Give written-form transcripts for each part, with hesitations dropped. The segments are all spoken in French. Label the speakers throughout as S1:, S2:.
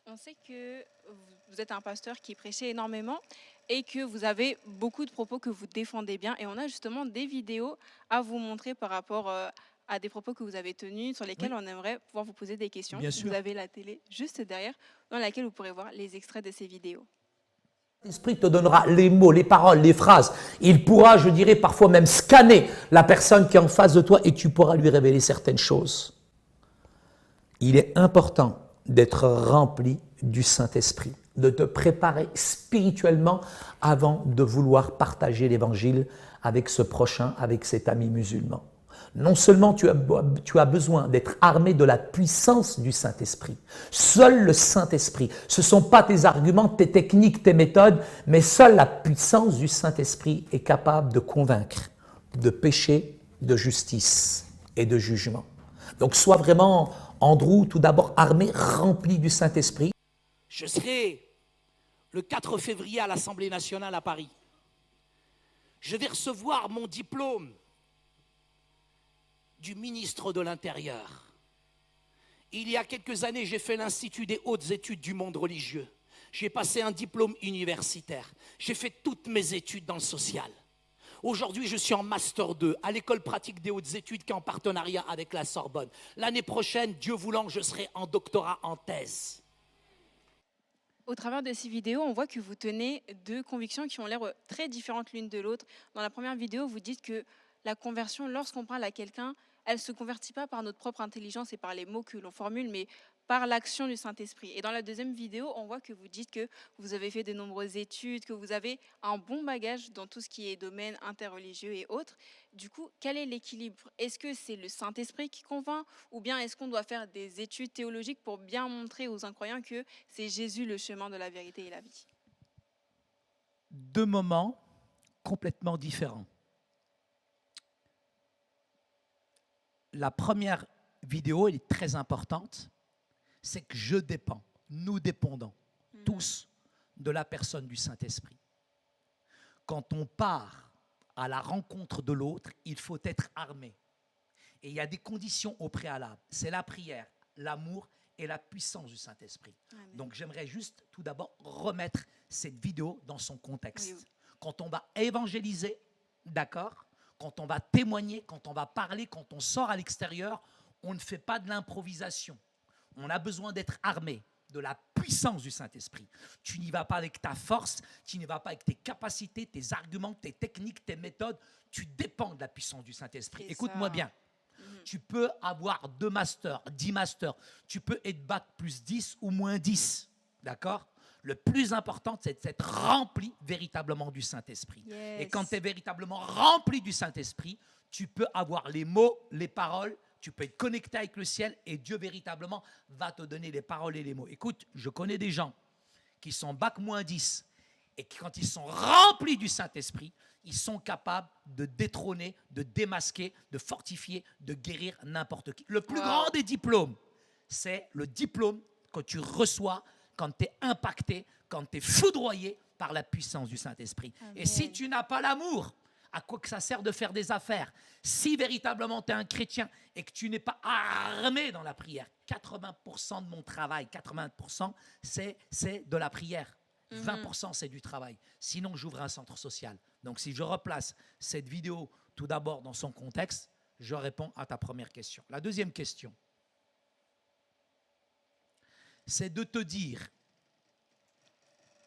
S1: On sait que vous êtes un pasteur qui prêchez énormément et que vous avez beaucoup de propos que vous défendez bien. Et on a justement des vidéos à vous montrer par rapport à des propos que vous avez tenus sur lesquels
S2: Oui,
S1: on aimerait pouvoir vous poser des questions.
S2: bien
S1: Vous
S2: sûr.
S1: avez la télé juste derrière dans laquelle vous pourrez voir les extraits de ces vidéos.
S3: L'Esprit te donnera les mots, les paroles, les phrases. Il pourra, je dirais, parfois même scanner la personne qui est en face de toi et tu pourras lui révéler certaines choses. Il est important d'être rempli du Saint-Esprit, de te préparer spirituellement avant de vouloir partager l'Évangile avec ce prochain, avec cet ami musulman. Non seulement tu as besoin d'être armé de la puissance du Saint-Esprit. Seul le Saint-Esprit. Ce ne sont pas tes arguments, tes techniques, tes méthodes, mais seule la puissance du Saint-Esprit est capable de convaincre de péché, de justice et de jugement. Donc sois vraiment, Andrew, tout d'abord armé, rempli du Saint-Esprit.
S2: Je serai le 4 février à l'Assemblée nationale à Paris. Je vais recevoir mon diplôme du ministre de l'Intérieur. Il y a quelques années, j'ai fait l'Institut des hautes études du monde religieux. J'ai passé un diplôme universitaire. J'ai fait toutes mes études dans le social. Aujourd'hui, je suis en Master 2 à l'École pratique des hautes études qui est en partenariat avec la Sorbonne. L'année prochaine, Dieu voulant, je serai en doctorat en thèse.
S1: Au travers de ces vidéos, on voit que vous tenez deux convictions qui ont l'air très différentes l'une de l'autre. Dans la première vidéo, vous dites que la conversion, lorsqu'on parle à quelqu'un, elle ne se convertit pas par notre propre intelligence et par les mots que l'on formule, mais par l'action du Saint-Esprit. Et dans la deuxième vidéo, on voit que vous dites que vous avez fait de nombreuses études, que vous avez un bon bagage dans tout ce qui est domaine interreligieux et autres. Du coup, quel est l'équilibre? Est-ce que c'est le Saint-Esprit qui convainc ou bien est-ce qu'on doit faire des études théologiques pour bien montrer aux incroyants que c'est Jésus le chemin de la vérité et la vie?
S2: Deux moments complètement différents. La première vidéo, elle est très importante, c'est que je dépends, nous dépendons tous de la personne du Saint-Esprit. Quand on part à la rencontre de l'autre, il faut être armé. Et il y a des conditions au préalable. C'est la prière, l'amour et la puissance du Saint-Esprit.
S1: Amen.
S2: Donc j'aimerais juste tout d'abord remettre cette vidéo dans son contexte.
S1: Oui.
S2: Quand on va évangéliser, d'accord, quand on va témoigner, quand on va parler, quand on sort à l'extérieur, on ne fait pas de l'improvisation. On a besoin d'être armé de la puissance du Saint-Esprit. Tu n'y vas pas avec ta force, tu n'y vas pas avec tes capacités, tes arguments, tes techniques, tes méthodes. Tu dépends de la puissance du Saint-Esprit. Écoute-moi bien. Tu peux avoir 2 masters, 10 masters. Tu peux être bac plus 10 ou moins 10. D'accord ? Le plus important, c'est d'être rempli véritablement du Saint-Esprit.
S1: Yes.
S2: Et quand tu es véritablement rempli du Saint-Esprit, tu peux avoir les mots, les paroles, tu peux être connecté avec le ciel et Dieu véritablement va te donner les paroles et les mots. Écoute, je connais des gens qui sont bac moins 10 et qui, quand ils sont remplis du Saint-Esprit, ils sont capables de détrôner, de démasquer, de fortifier, de guérir n'importe qui. Le plus grand des diplômes, c'est le diplôme que tu reçois quand tu es impacté, quand tu es foudroyé par la puissance du Saint-Esprit.
S1: Amen.
S2: Et si tu n'as pas l'amour, à quoi que ça sert de faire des affaires? Si véritablement tu es un chrétien et que tu n'es pas armé dans la prière, 80% de mon travail, 80% c'est de la prière. 20% c'est du travail. Sinon, j'ouvre un centre social. Donc, si je replace cette vidéo tout d'abord dans son contexte, je réponds à ta première question. La deuxième question, c'est de te dire,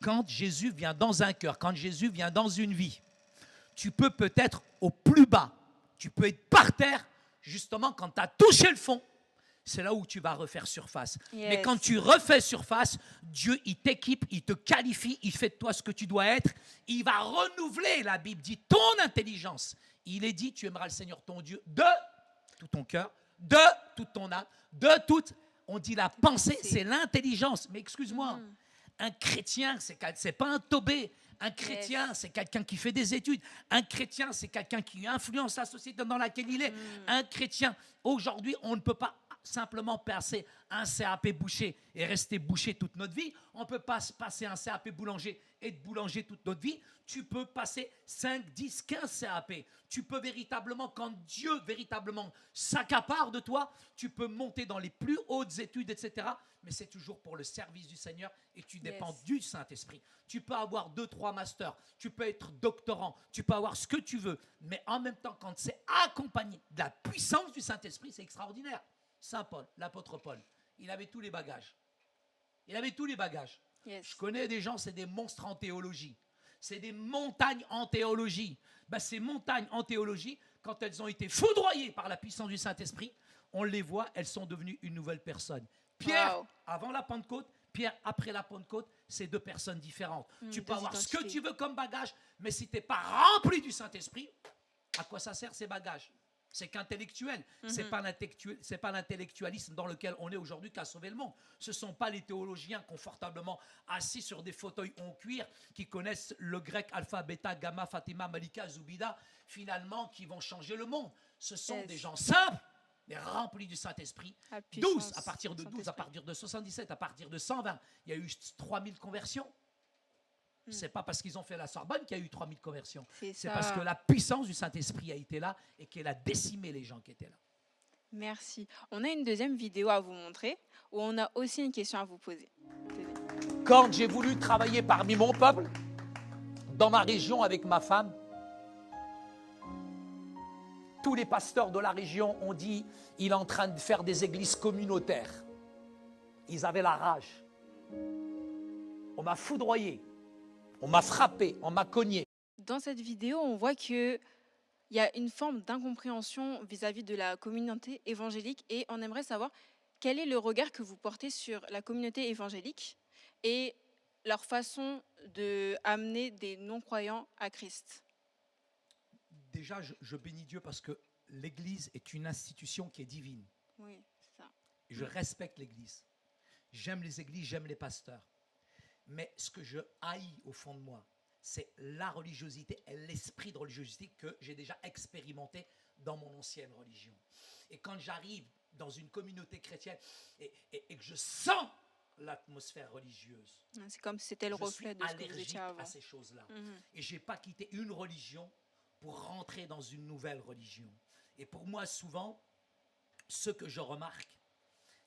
S2: quand Jésus vient dans un cœur, quand Jésus vient dans une vie, tu peux peut-être au plus bas, tu peux être par terre, justement quand tu as touché le fond, c'est là où tu vas refaire surface.
S1: Yes.
S2: Mais quand tu refais surface, Dieu, il t'équipe, il te qualifie, il fait de toi ce que tu dois être. Il va renouveler, la Bible dit, ton intelligence. Il est dit, tu aimeras le Seigneur ton Dieu de tout ton cœur, de toute ton âme, de toute... On dit la pensée, c'est l'intelligence. Mais excuse-moi, un chrétien, c'est pas un tobé. Un chrétien, c'est quelqu'un qui fait des études. Un chrétien, c'est quelqu'un qui influence la société dans laquelle il est. Un chrétien, aujourd'hui, on ne peut pas simplement passer un CAP boucher et rester boucher toute notre vie. On ne peut pas passer un CAP boulanger et être boulanger toute notre vie. Tu peux passer 5, 10, 15 CAP. Tu peux véritablement, quand Dieu véritablement s'accapare de toi, tu peux monter dans les plus hautes études, etc. Mais c'est toujours pour le service du Seigneur et tu dépends du Saint-Esprit. Tu peux avoir 2, 3 masters, tu peux être doctorant, tu peux avoir ce que tu veux, mais en même temps, quand c'est accompagné de la puissance du Saint-Esprit, c'est extraordinaire. Saint Paul, l'apôtre Paul, il avait tous les bagages. Il avait tous les bagages. Je connais des gens, c'est des monstres en théologie. C'est des montagnes en théologie. Ben, ces montagnes en théologie, quand elles ont été foudroyées par la puissance du Saint-Esprit, on les voit, elles sont devenues une nouvelle personne. Pierre, avant la Pentecôte, Pierre, après la Pentecôte, c'est 2 personnes différentes. Tu peux avoir ce que tu veux comme bagage, mais si tu n'es pas rempli du Saint-Esprit, à quoi ça sert ces bagages? C'est qu'intellectuel. C'est pas l'intellectualisme dans lequel on est aujourd'hui qui a sauvé le monde. Ce ne sont pas les théologiens confortablement assis sur des fauteuils en cuir qui connaissent le grec alpha, bêta, gamma, Fatima, Malika, Zoubida, finalement, qui vont changer le monde. Ce sont des gens simples, mais remplis du Saint-Esprit. 12, à partir de 12, à partir de 77, à partir de 120, il y a eu 3000 conversions. C'est pas parce qu'ils ont fait la Sorbonne qu'il y a eu 3000 conversions. C'est parce que la puissance du Saint-Esprit a été là et qu'elle a décimé les gens qui étaient là.
S1: Merci. On a une deuxième vidéo à vous montrer où on a aussi une question à vous poser.
S3: Quand j'ai voulu travailler parmi mon peuple, dans ma région avec ma femme, tous les pasteurs de la région ont dit il est en train de faire des églises communautaires. Ils avaient la rage. On m'a foudroyé. On m'a frappé, on m'a cogné.
S1: Dans cette vidéo, on voit qu'il y a une forme d'incompréhension vis-à-vis de la communauté évangélique et on aimerait savoir quel est le regard que vous portez sur la communauté évangélique et leur façon d'amener des non-croyants à Christ.
S2: Déjà, je bénis Dieu parce que l'Église est une institution qui est divine.
S1: Oui, c'est ça.
S2: Je respecte l'Église. J'aime les églises, j'aime les pasteurs. Mais ce que je haïs au fond de moi, c'est la religiosité et l'esprit de religiosité que j'ai déjà expérimenté dans mon ancienne religion. Et quand j'arrive dans une communauté chrétienne et que je sens l'atmosphère religieuse,
S1: c'est comme si c'était le reflet de ce que vous étiez avant.
S2: À ces choses-là. Et je n'ai pas quitté une religion pour rentrer dans une nouvelle religion. Et pour moi, souvent, ce que je remarque,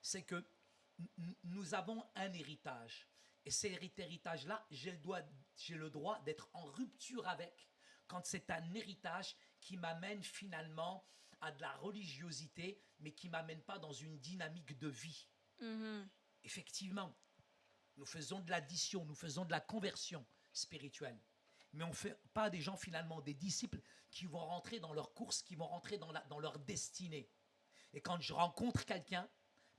S2: c'est que nous avons un héritage. Et cet héritage-là, j'ai le droit d'être en rupture avec quand c'est un héritage qui m'amène finalement à de la religiosité, mais qui ne m'amène pas dans une dynamique de vie. Effectivement, nous faisons de l'addition, nous faisons de la conversion spirituelle. Mais on ne fait pas des gens finalement, des disciples qui vont rentrer dans leur course, qui vont rentrer dans leur destinée. Et quand je rencontre quelqu'un,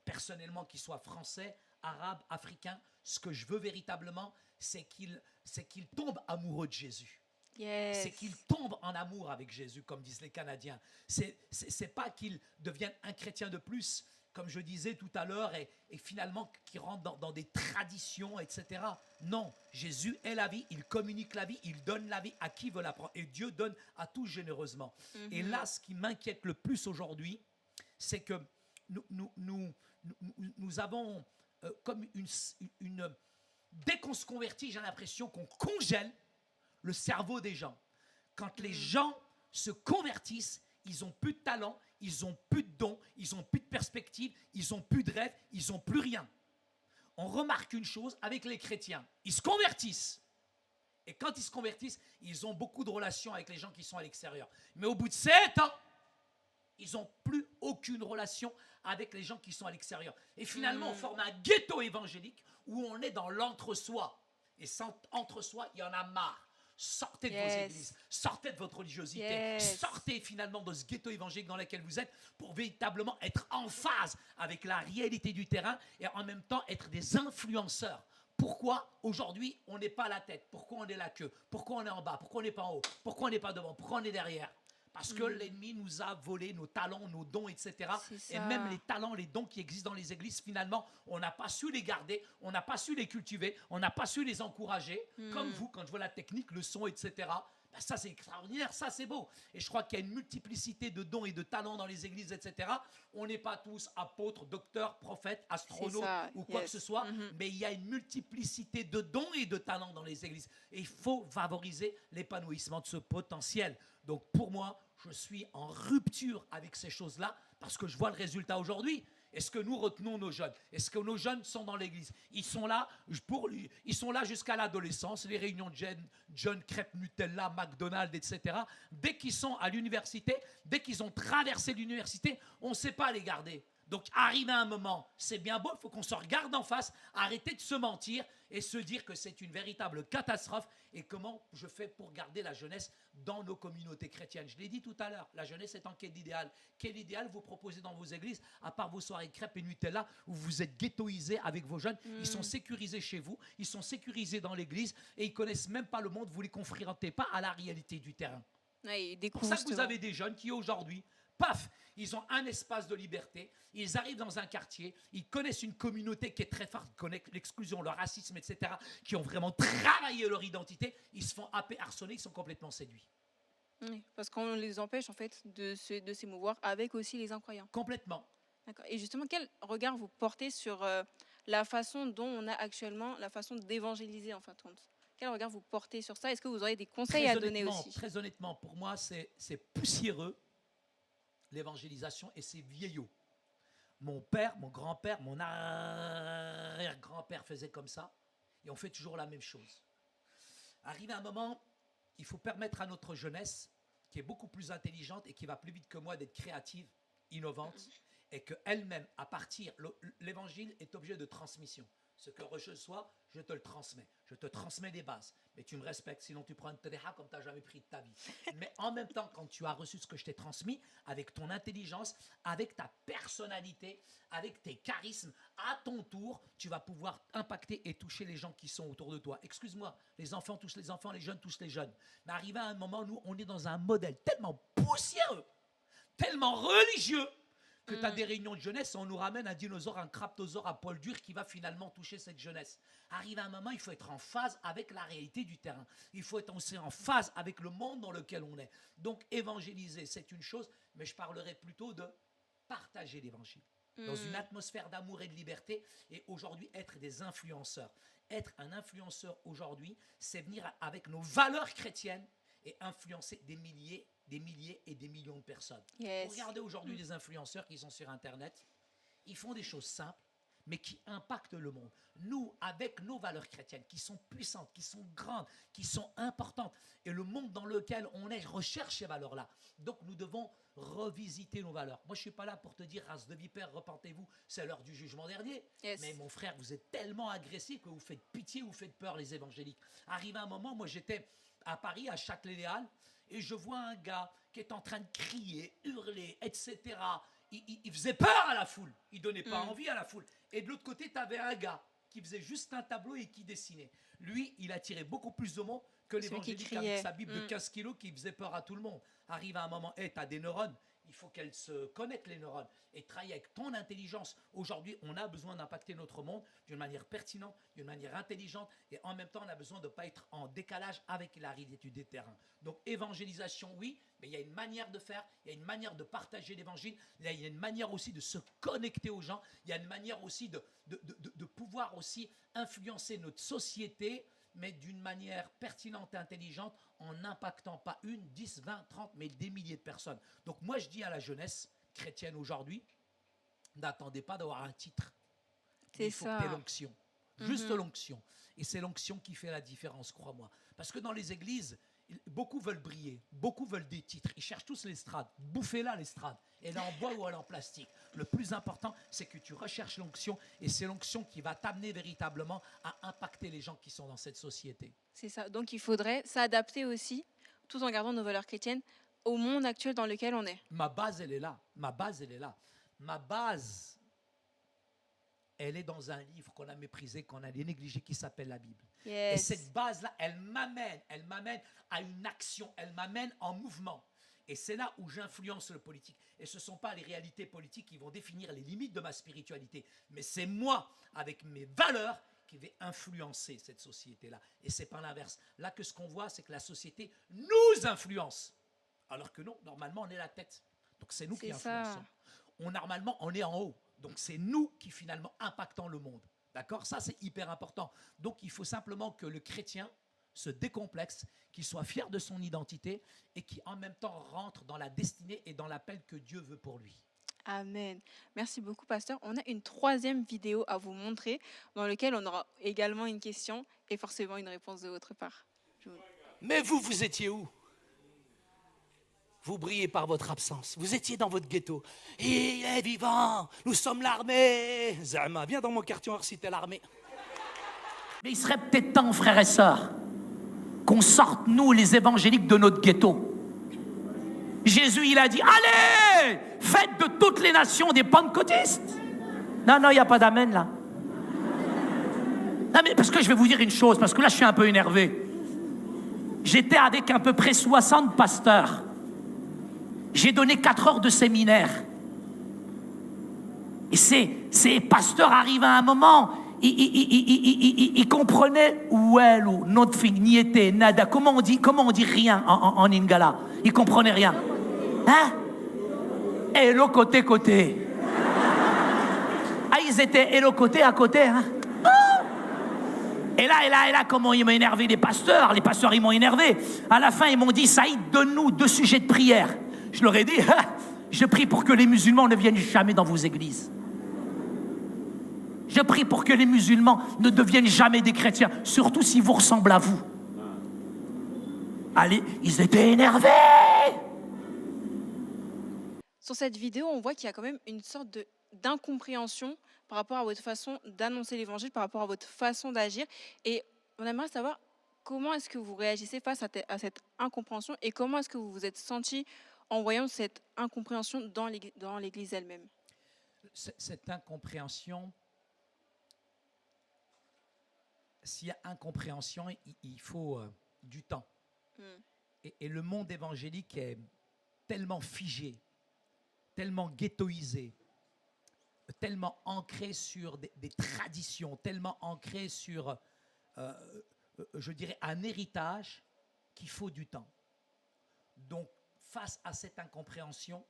S2: personnellement, qu'il soit français, arabe, africain, ce que je veux véritablement, c'est qu'il tombe amoureux de Jésus. C'est qu'il tombe en amour avec Jésus, comme disent les Canadiens. C'est pas qu'il devienne un chrétien de plus, comme je disais tout à l'heure, et finalement qu'il rentre dans des traditions, etc. Non, Jésus est la vie, il communique la vie, il donne la vie à qui veut la prendre. Et Dieu donne à tous généreusement. Et là, ce qui m'inquiète le plus aujourd'hui, c'est que nous avons comme une... Dès qu'on se convertit, j'ai l'impression qu'on congèle le cerveau des gens. Quand les gens se convertissent, ils n'ont plus de talent, ils n'ont plus de dons, ils n'ont plus de perspective, ils n'ont plus de rêve, ils n'ont plus rien. On remarque une chose avec les chrétiens, ils se convertissent. Et quand ils se convertissent, ils ont beaucoup de relations avec les gens qui sont à l'extérieur. Mais au bout de 7 ans, ils n'ont plus aucune relation avec les gens qui sont à l'extérieur. Et finalement, on forme un ghetto évangélique où on est dans l'entre-soi. Et sans entre-soi, il y en a marre. Sortez de vos églises, sortez de votre religiosité, sortez finalement de ce ghetto évangélique dans lequel vous êtes pour véritablement être en phase avec la réalité du terrain et en même temps être des influenceurs. Pourquoi aujourd'hui on n'est pas à la tête? Pourquoi on est la queue? Pourquoi on est en bas? Pourquoi on n'est pas en haut? Pourquoi on n'est pas devant? Pourquoi on est derrière? Parce que l'ennemi nous a volé nos talents, nos dons, etc. Et même les talents, les dons qui existent dans les églises, finalement, on n'a pas su les garder, on n'a pas su les cultiver, on n'a pas su les encourager. Comme vous, quand je vois la technique, le son, etc. Ben, ça, c'est extraordinaire, ça, c'est beau. Et je crois qu'il y a une multiplicité de dons et de talents dans les églises, etc. On n'est pas tous apôtres, docteurs, prophètes, astronautes
S1: ça,
S2: ou quoi que ce soit, mais il y a une multiplicité de dons et de talents dans les églises. Et il faut favoriser l'épanouissement de ce potentiel. Donc, pour moi, je suis en rupture avec ces choses-là parce que je vois le résultat aujourd'hui. Est-ce que nous retenons nos jeunes? Est-ce que nos jeunes sont dans l'église? Ils sont là ils sont là jusqu'à l'adolescence, les réunions de jeunes, crêpes Nutella, McDonald's, etc. Dès qu'ils sont à l'université, dès qu'ils ont traversé l'université, on ne sait pas les garder. Donc, arrive à un moment, c'est bien beau, il faut qu'on se regarde en face, arrêter de se mentir et se dire que c'est une véritable catastrophe. Et comment je fais pour garder la jeunesse dans nos communautés chrétiennes? Je l'ai dit tout à l'heure, la jeunesse est en quel idéal? Quel idéal vous proposez dans vos églises, à part vos soirées crêpes et Nutella, où vous êtes ghettoisés avec vos jeunes? Ils sont sécurisés chez vous, ils sont sécurisés dans l'église et ils ne connaissent même pas le monde, vous ne les confrontez pas à la réalité du terrain.
S1: Ouais,
S2: C'est pour ça que vous avez des jeunes qui aujourd'hui, paf, ils ont un espace de liberté, ils arrivent dans un quartier, ils connaissent une communauté qui est très forte, ils connaissent l'exclusion, le racisme, etc., qui ont vraiment travaillé leur identité, ils se font happer, harceler, ils sont complètement séduits.
S1: Oui, parce qu'on les empêche en fait de s'émouvoir avec aussi les incroyants.
S2: Complètement.
S1: D'accord. Et justement, quel regard vous portez sur la façon dont on a actuellement la façon d'évangéliser en fin de compte? Quel regard vous portez sur ça? Est-ce que vous aurez des conseils à donner aussi?
S2: Très honnêtement, pour moi, c'est poussiéreux, l'évangélisation, et c'est vieillot. Mon père, mon grand-père, mon arrière-grand-père faisaient comme ça, et on fait toujours la même chose. Arrive un moment, il faut permettre à notre jeunesse, qui est beaucoup plus intelligente et qui va plus vite que moi, d'être créative, innovante, et qu'elle-même, à partir, l'évangile est objet de transmission. Ce que je sois, je te le transmets. Je te transmets des bases. Mais tu me respectes, sinon tu prends une téléha comme tu n'as jamais pris de ta vie. Mais en même temps, quand tu as reçu ce que je t'ai transmis, avec ton intelligence, avec ta personnalité, avec tes charismes, à ton tour, tu vas pouvoir impacter et toucher les gens qui sont autour de toi. Excuse-moi, les enfants touchent les enfants, les jeunes touchent les jeunes. Mais arrivé à un moment, nous, on est dans un modèle tellement poussiéreux, tellement religieux, que tu as des réunions de jeunesse, on nous ramène un dinosaure, un craptosaure à poil dur qui va finalement toucher cette jeunesse. Arrive un moment, il faut être en phase avec la réalité du terrain. Il faut être aussi en phase avec le monde dans lequel on est. Donc évangéliser, c'est une chose, mais je parlerai plutôt de partager l'évangile dans une atmosphère d'amour et de liberté, et aujourd'hui être des influenceurs. Être un influenceur aujourd'hui, c'est venir avec nos valeurs chrétiennes et influencer des milliers et des millions de personnes.
S1: Yes.
S2: Regardez aujourd'hui les influenceurs qui sont sur Internet, ils font des choses simples, mais qui impactent le monde. Nous, avec nos valeurs chrétiennes, qui sont puissantes, qui sont grandes, qui sont importantes, et le monde dans lequel on est recherche ces valeurs-là. Donc nous devons revisiter nos valeurs. Moi, je ne suis pas là pour te dire, race de vipère, repentez-vous, c'est l'heure du jugement dernier.
S1: Yes.
S2: Mais mon frère, vous êtes tellement agressif que vous faites pitié, vous faites peur, les évangéliques. Arrive un moment, moi j'étais à Paris, à Châtelet-Les-Halles, et je vois un gars qui est en train de crier, hurler, etc. Il faisait peur à la foule. Il donnait pas envie à la foule. Et de l'autre côté, tu avais un gars qui faisait juste un tableau et qui dessinait. Lui, il attirait beaucoup plus de monde que l'évangélique avec sa Bible de 15 kilos qui faisait peur à tout le monde. Arrive à un moment, tu as des neurones, il faut qu'elles se connectent, les neurones, et travailler avec ton intelligence. Aujourd'hui, on a besoin d'impacter notre monde d'une manière pertinente, d'une manière intelligente, et en même temps, on a besoin de ne pas être en décalage avec la réalité des terrains. Donc, évangélisation, oui, mais il y a une manière de faire, il y a une manière de partager l'évangile, il y a une manière aussi de se connecter aux gens, il y a une manière aussi de pouvoir aussi influencer notre société, mais d'une manière pertinente et intelligente, en n'impactant pas 1, 10, 20, 30, mais des milliers de personnes. Donc moi, je dis à la jeunesse chrétienne aujourd'hui, n'attendez pas d'avoir un titre. Il faut que tu aies l'onction. Juste l'onction. Et c'est l'onction qui fait la différence, crois-moi. Parce que dans les églises, beaucoup veulent briller, beaucoup veulent des titres. Ils cherchent tous l'estrade. Bouffez-la, l'estrade. Elle est en bois ou elle est en plastique. Le plus important, c'est que tu recherches l'onction, et c'est l'onction qui va t'amener véritablement à impacter les gens qui sont dans cette société.
S1: C'est ça. Donc il faudrait s'adapter aussi, tout en gardant nos valeurs chrétiennes, au monde actuel dans lequel on est.
S2: Ma base, elle est là. Ma base, elle est là. Ma base, elle est dans un livre qu'on a méprisé, qu'on a négligé, qui s'appelle la Bible.
S1: Yes.
S2: Et cette base-là, elle m'amène à une action, elle m'amène en mouvement. Et c'est là où j'influence le politique. Et ce ne sont pas les réalités politiques qui vont définir les limites de ma spiritualité, mais c'est moi, avec mes valeurs, qui va influencer cette société-là. Et ce n'est pas l'inverse. Là, que ce qu'on voit, c'est que la société nous influence. Alors que non, normalement, on est la tête. Donc c'est nous qui influençons. Normalement, on est en haut. Donc c'est nous qui finalement impactons le monde. D'accord? Ça, c'est hyper important. Donc il faut simplement que le chrétien se décomplexe, qu'il soit fier de son identité et qui en même temps rentre dans la destinée et dans l'appel que Dieu veut pour lui.
S1: Amen. Merci beaucoup, pasteur. On a une troisième vidéo à vous montrer dans laquelle on aura également une question et forcément une réponse de votre part.
S4: Mais vous étiez où? Vous brillez par votre absence. Vous étiez dans votre ghetto. Il est vivant. Nous sommes l'armée. Zama, viens dans mon quartier, on va reciter l'armée.
S3: Mais il serait peut-être temps, frères et sœurs, qu'on sorte, nous, les évangéliques, de notre ghetto. Jésus, il a dit, allez, faites de toutes les nations des pentecôtistes. Non, il n'y a pas d'amen, là. Non, mais parce que je vais vous dire une chose, parce que là, je suis un peu énervé. J'étais avec à peu près 60 pasteurs. J'ai donné 4 heures de séminaire. Et ces pasteurs arrivent à un moment, ils comprenaient ou nothing, niente, nada. Comment on dit rien en lingala? Ils comprenaient rien. Hein? Hello côté. Ah, ils étaient hello côté à côté, hein? Et là, comment ils m'ont énervé les pasteurs, ils m'ont énervé. À la fin, ils m'ont dit, Saïd, donne-nous 2 sujets de prière. Je leur ai dit, je prie pour que les musulmans ne viennent jamais dans vos églises. Je prie pour que les musulmans ne deviennent jamais des chrétiens, surtout s'ils vous ressemblent à vous. Allez, ils étaient énervés.
S1: Sur cette vidéo, on voit qu'il y a quand même une sorte d'incompréhension par rapport à votre façon d'annoncer l'évangile, par rapport à votre façon d'agir. Et on aimerait savoir comment est-ce que vous réagissez face à cette incompréhension et comment est-ce que vous vous êtes senti en voyant cette incompréhension dans l'Église elle-même.
S2: Cette incompréhension, s'il y a incompréhension, il faut du temps. Et le monde évangélique est tellement figé, tellement ghettoisé, tellement ancré sur des traditions, tellement ancré sur, je dirais, un héritage qu'il faut du temps. Donc, face à cette incompréhension,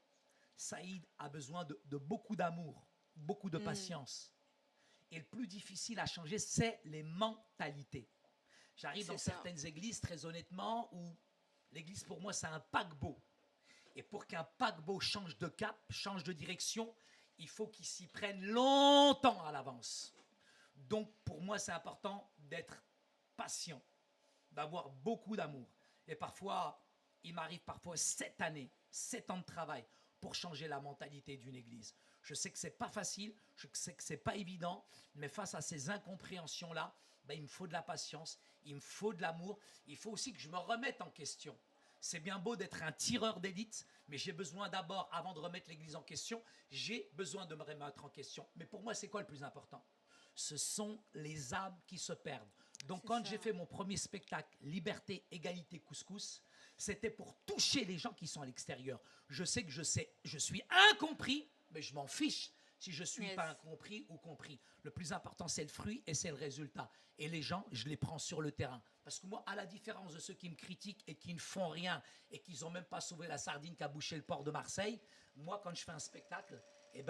S2: Saïd a besoin de beaucoup d'amour, beaucoup de patience. Et le plus difficile à changer, c'est les mentalités. J'arrive dans certaines églises, très honnêtement, où l'église, pour moi, c'est un paquebot. Et pour qu'un paquebot change de cap, change de direction, il faut qu'il s'y prenne longtemps à l'avance. Donc, pour moi, c'est important d'être patient, d'avoir beaucoup d'amour. Et parfois, il m'arrive 7 années, 7 ans de travail pour changer la mentalité d'une église. Je sais que ce n'est pas facile, je sais que ce n'est pas évident, mais face à ces incompréhensions-là, il me faut de la patience, il me faut de l'amour, il faut aussi que je me remette en question. C'est bien beau d'être un tireur d'élite, mais j'ai besoin d'abord, avant de remettre l'église en question, j'ai besoin de me remettre en question. Mais pour moi, c'est quoi le plus important? Ce sont les âmes qui se perdent. Donc quand j'ai fait mon premier spectacle, Liberté, Égalité, Couscous, c'était pour toucher les gens qui sont à l'extérieur. Je sais que je suis incompris, mais je m'en fiche si je ne suis pas incompris ou compris. Le plus important, c'est le fruit et c'est le résultat. Et les gens, je les prends sur le terrain. Parce que moi, à la différence de ceux qui me critiquent et qui ne font rien et qui n'ont même pas sauvé la sardine qui a bouché le port de Marseille, moi, quand je fais un spectacle,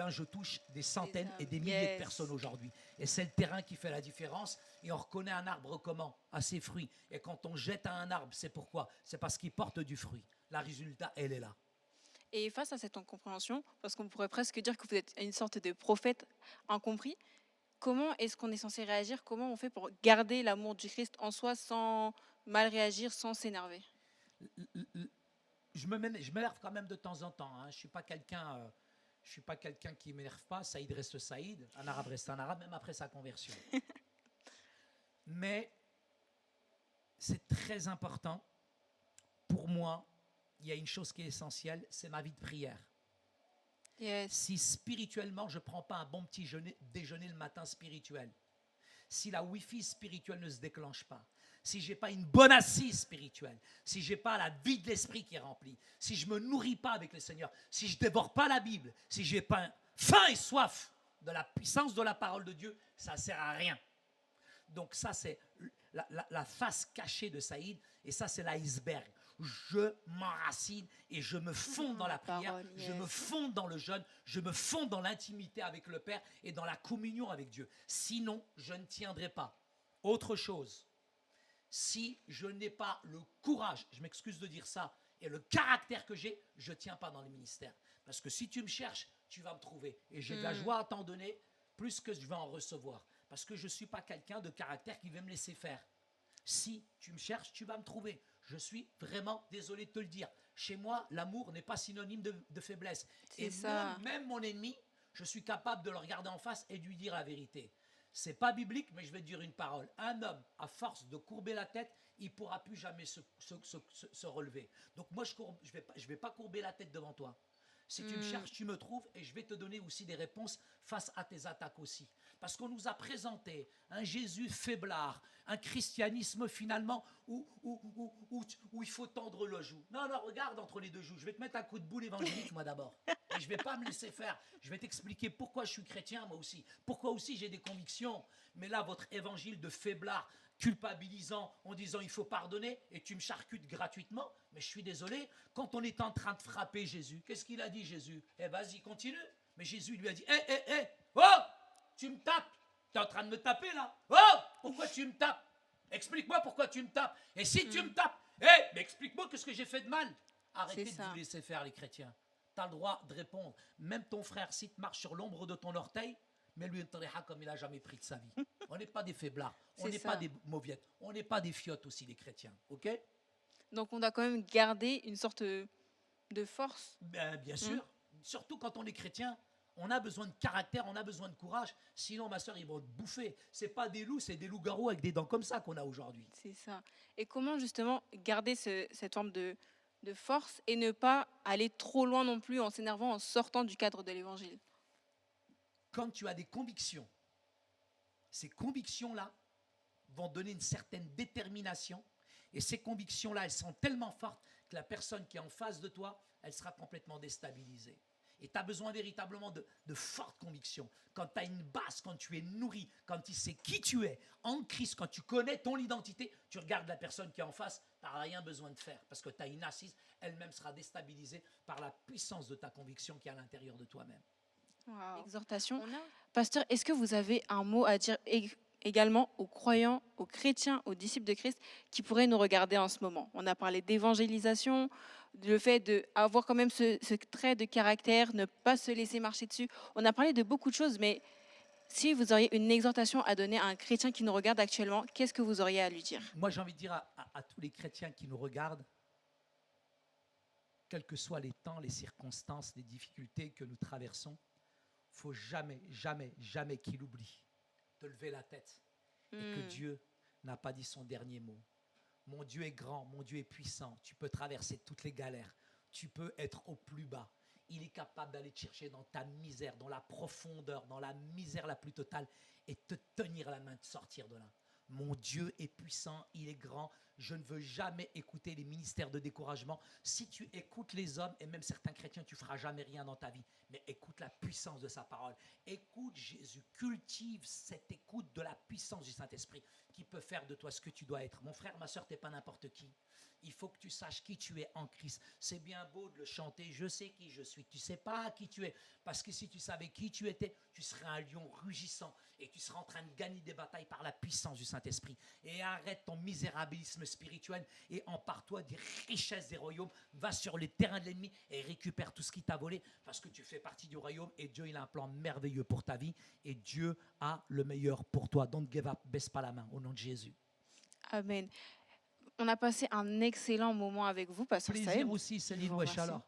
S2: je touche des centaines et des milliers de personnes aujourd'hui. Et c'est le terrain qui fait la différence. Et on reconnaît un arbre comment? À ses fruits. Et quand on jette à un arbre, c'est pourquoi? C'est parce qu'il porte du fruit. La résultat, elle est là.
S1: Et face à cette incompréhension, parce qu'on pourrait presque dire que vous êtes une sorte de prophète incompris, comment est-ce qu'on est censé réagir? Comment on fait pour garder l'amour du Christ en soi sans mal réagir, sans s'énerver?
S2: Je m'énerve quand même de temps en temps. Hein. Je ne suis pas quelqu'un qui ne m'énerve pas. Saïd reste Saïd. Un arabe reste un arabe, même après sa conversion. Mais c'est très important. Pour moi, il y a une chose qui est essentielle, c'est ma vie de prière. Si spirituellement, je ne prends pas un bon petit déjeuner le matin spirituel, si la Wi-Fi spirituelle ne se déclenche pas, si je n'ai pas une bonne assise spirituelle, si je n'ai pas la vie de l'esprit qui est remplie, si je ne me nourris pas avec le Seigneur, si je ne dévore pas la Bible, si je n'ai pas faim et soif de la puissance de la parole de Dieu, ça ne sert à rien. Donc ça, c'est la face cachée de Saïd, et ça, c'est l'iceberg. Je m'enracine et je me fonds dans la prière,
S1: parole,
S2: je me
S1: yes.
S2: fonds dans le jeûne, je me fonds dans l'intimité avec le Père et dans la communion avec Dieu. Sinon, je ne tiendrai pas. Autre chose, si je n'ai pas le courage, je m'excuse de dire ça, et le caractère que j'ai, je ne tiens pas dans le ministère. Parce que si tu me cherches, tu vas me trouver. Et j'ai de la joie à t'en donner, plus que je vais en recevoir. Parce que je ne suis pas quelqu'un de caractère qui va me laisser faire. Si tu me cherches, tu vas me trouver. Je suis vraiment désolé de te le dire. Chez moi, l'amour n'est pas synonyme de faiblesse.
S1: C'est
S2: Et
S1: ça.
S2: même mon ennemi, je suis capable de le regarder en face et de lui dire la vérité. C'est pas biblique, mais je vais te dire une parole. Un homme, à force de courber la tête, il ne pourra plus jamais se relever. Donc moi, je ne vais pas courber la tête devant toi. Si tu me cherches, tu me trouves et je vais te donner aussi des réponses face à tes attaques aussi. Parce qu'on nous a présenté un Jésus faiblard, un christianisme finalement où il faut tendre le joug. Non, regarde entre les deux joues. Je vais te mettre un coup de boule évangélique moi d'abord. Et je ne vais pas me laisser faire. Je vais t'expliquer pourquoi je suis chrétien moi aussi. Pourquoi aussi j'ai des convictions. Mais là, votre évangile de faiblard, culpabilisant, en disant il faut pardonner, et tu me charcutes gratuitement, mais je suis désolé, quand on est en train de frapper Jésus, qu'est-ce qu'il a dit Jésus? Eh vas-y, continue. Mais Jésus lui a dit, oh, tu me tapes, tu es en train de me taper là, oh, pourquoi tu me tapes? Explique-moi pourquoi tu me tapes. Et si tu me tapes, mais explique-moi qu'est-ce que j'ai fait de mal. Arrêtez de vous laisser faire les chrétiens. Tu as le droit de répondre. Même ton frère, si tu marches sur l'ombre de ton orteil, mais lui, comme il n'a jamais pris de sa vie. On n'est pas des faiblards, on n'est pas des mauviettes, on n'est pas des fiottes aussi, les chrétiens. Ok?
S1: Donc on doit quand même garder une sorte de force.
S2: Bien sûr. Surtout quand on est chrétien, on a besoin de caractère, on a besoin de courage. Sinon, ma soeur, ils vont te bouffer. C'est pas des loups, c'est des loups-garous avec des dents comme ça qu'on a aujourd'hui.
S1: C'est ça. Et comment justement garder cette forme de force et ne pas aller trop loin non plus en s'énervant en sortant du cadre de l'évangile?
S2: Quand tu as des convictions, ces convictions-là vont donner une certaine détermination. Et ces convictions-là, elles sont tellement fortes que la personne qui est en face de toi, elle sera complètement déstabilisée. Et tu as besoin véritablement de fortes convictions. Quand tu as une base, quand tu es nourri, quand tu sais qui tu es, en Christ, quand tu connais ton identité, tu regardes la personne qui est en face, tu n'as rien besoin de faire. Parce que tu as une assise, elle-même sera déstabilisée par la puissance de ta conviction qui est à l'intérieur de toi-même.
S1: Wow. Exhortation. Pasteur, est-ce que vous avez un mot à dire également aux croyants, aux chrétiens, aux disciples de Christ qui pourraient nous regarder en ce moment? On a parlé d'évangélisation, le fait d'avoir quand même ce trait de caractère, ne pas se laisser marcher dessus. On a parlé de beaucoup de choses, mais si vous auriez une exhortation à donner à un chrétien qui nous regarde actuellement, qu'est-ce que vous auriez à lui dire?
S2: Moi, j'ai envie de dire à tous les chrétiens qui nous regardent, quels que soient les temps, les circonstances, les difficultés que nous traversons, il ne faut jamais, jamais, jamais qu'il oublie de lever la tête et que Dieu n'a pas dit son dernier mot. Mon Dieu est grand, mon Dieu est puissant. Tu peux traverser toutes les galères. Tu peux être au plus bas. Il est capable d'aller te chercher dans ta misère, dans la profondeur, dans la misère la plus totale et te tenir la main, de sortir de là. Mon Dieu est puissant, il est grand. Je ne veux jamais écouter les ministères de découragement. Si tu écoutes les hommes, et même certains chrétiens, tu ne feras jamais rien dans ta vie. Mais écoute la puissance de sa parole. Écoute Jésus, cultive cette écoute de la puissance du Saint-Esprit qui peut faire de toi ce que tu dois être. Mon frère, ma soeur, tu n'es pas n'importe qui. Il faut que tu saches qui tu es en Christ. C'est bien beau de le chanter, je sais qui je suis. Tu ne sais pas qui tu es. Parce que si tu savais qui tu étais, tu serais un lion rugissant et tu serais en train de gagner des batailles par la puissance du Saint-Esprit. Et arrête ton misérabilisme spirituel et empare-toi des richesses des royaumes. Va sur les terrains de l'ennemi et récupère tout ce qui t'a volé parce que tu fais partie du royaume et Dieu, il a un plan merveilleux pour ta vie et Dieu a le meilleur pour toi. Don't give up, baisse pas la main au nom de Jésus.
S1: Amen. On a passé un excellent moment avec vous, Pasteur
S2: Plaisir
S1: Saïd.
S2: aussi, Céline Ouachala.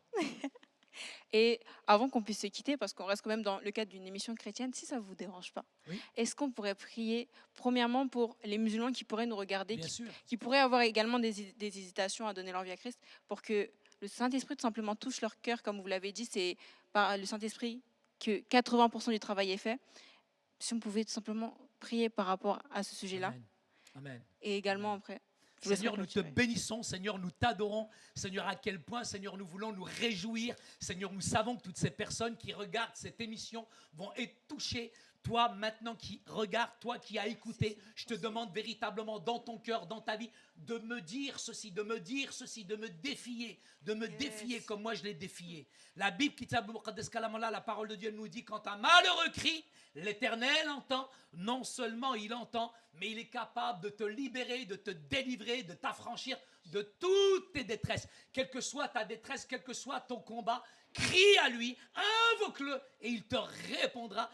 S1: Et avant qu'on puisse se quitter, parce qu'on reste quand même dans le cadre d'une émission chrétienne, si ça ne vous dérange pas,
S2: Oui.
S1: est-ce qu'on pourrait prier premièrement pour les musulmans qui pourraient nous regarder,
S2: Bien sûr.
S1: qui pourraient avoir également des hésitations à donner leur vie à Christ, pour que le Saint-Esprit tout simplement touche leur cœur, comme vous l'avez dit, c'est par le Saint-Esprit que 80% du travail est fait. Si on pouvait tout simplement prier par rapport à ce sujet-là.
S2: Amen. Amen.
S1: Et également
S2: Amen.
S1: après.
S2: Seigneur, nous te bénissons. Seigneur, nous t'adorons. Seigneur, à quel point, Seigneur, nous voulons nous réjouir. Seigneur, nous savons que toutes ces personnes qui regardent cette émission vont être touchées Toi, maintenant qui regarde, toi qui as écouté, je te demande véritablement dans ton cœur, dans ta vie, de me dire ceci, de me dire ceci, de me défier comme moi je l'ai défié. La Bible, Kitab al-Muqaddas Kalamullah, la parole de Dieu nous dit, quand un malheureux crie, l'Éternel entend, non seulement il entend, mais il est capable de te libérer, de te délivrer, de t'affranchir de toutes tes détresses. Quelle que soit ta détresse, quel que soit ton combat, crie à lui, invoque-le et il te répondra.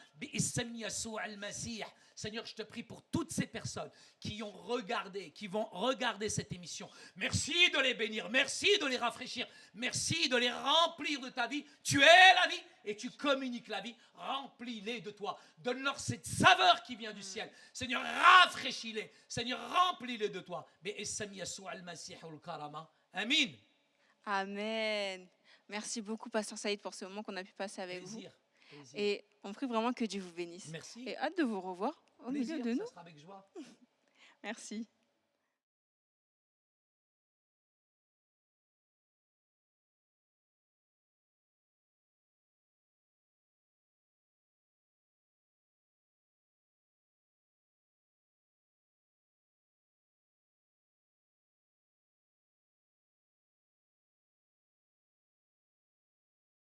S2: Seigneur, je te prie pour toutes ces personnes qui ont regardé, qui vont regarder cette émission. Merci de les bénir, merci de les rafraîchir, merci de les remplir de ta vie. Tu es la vie et tu communiques la vie. Remplis-les de toi. Donne-leur cette saveur qui vient du ciel. Seigneur, rafraîchis-les. Seigneur, remplis-les de toi. Amin.
S1: Amen. Merci beaucoup, Pasteur Saïd, pour ce moment qu'on a pu passer avec
S2: Plaisir.
S1: vous. Et on prie vraiment que Dieu vous bénisse.
S2: Merci.
S1: Et hâte de vous revoir au
S2: Plaisir,
S1: milieu de nous.
S2: ça sera avec joie.
S1: Merci.